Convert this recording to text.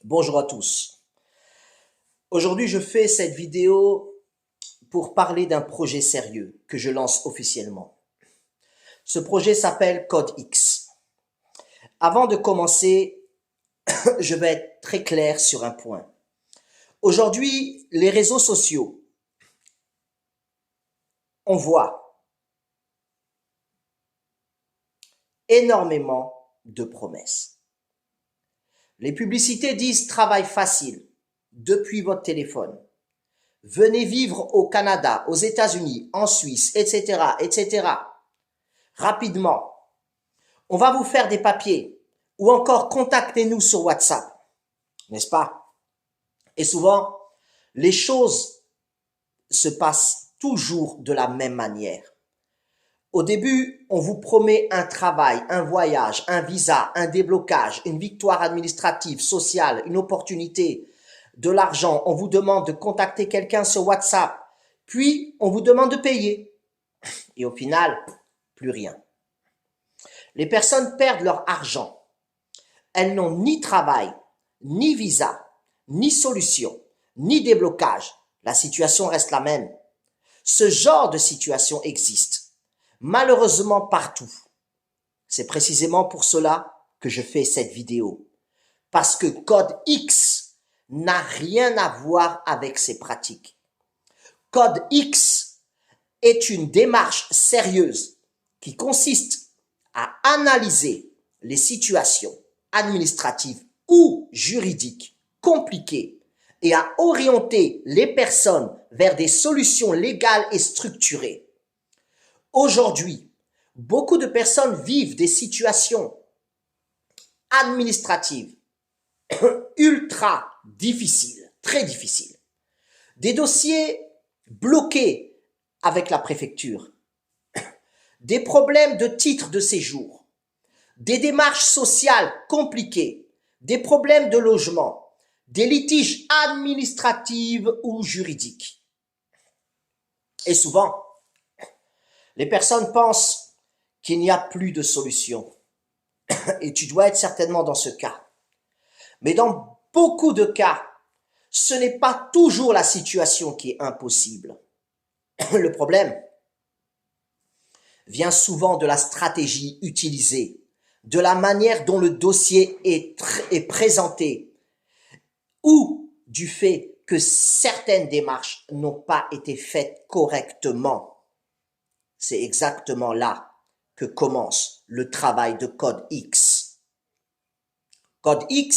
Bonjour à tous. Aujourd'hui, je fais cette vidéo pour parler d'un projet sérieux que je lance officiellement. Ce projet s'appelle Code X. Avant de commencer, je vais être très clair sur un point. Aujourd'hui, les réseaux sociaux, on voit énormément de promesses. Les publicités disent travail facile depuis votre téléphone. Venez vivre au Canada, aux États-Unis, en Suisse, etc., etc. Rapidement. On va vous faire des papiers ou encore contactez-nous sur WhatsApp, n'est-ce pas? Et souvent, les choses se passent toujours de la même manière. Au début, on vous promet un travail, un voyage, un visa, un déblocage, une victoire administrative, sociale, une opportunité, de l'argent. On vous demande de contacter quelqu'un sur WhatsApp, puis on vous demande de payer. Et au final, plus rien. Les personnes perdent leur argent. Elles n'ont ni travail, ni visa, ni solution, ni déblocage. La situation reste la même. Ce genre de situation existe, malheureusement partout. C'est précisément pour cela que je fais cette vidéo. Parce que Code X n'a rien à voir avec ces pratiques. Code X est une démarche sérieuse qui consiste à analyser les situations administratives ou juridiques compliquées et à orienter les personnes vers des solutions légales et structurées. Aujourd'hui, beaucoup de personnes vivent des situations administratives ultra difficiles, très difficiles. Des dossiers bloqués avec la préfecture, des problèmes de titre de séjour, des démarches sociales compliquées, des problèmes de logement, des litiges administratifs ou juridiques. Et souvent, les personnes pensent qu'il n'y a plus de solution. Et tu dois être certainement dans ce cas. Mais dans beaucoup de cas, ce n'est pas toujours la situation qui est impossible. Le problème vient souvent de la stratégie utilisée, de la manière dont le dossier est présenté, ou du fait que certaines démarches n'ont pas été faites correctement. C'est exactement là que commence le travail de Code X. Code X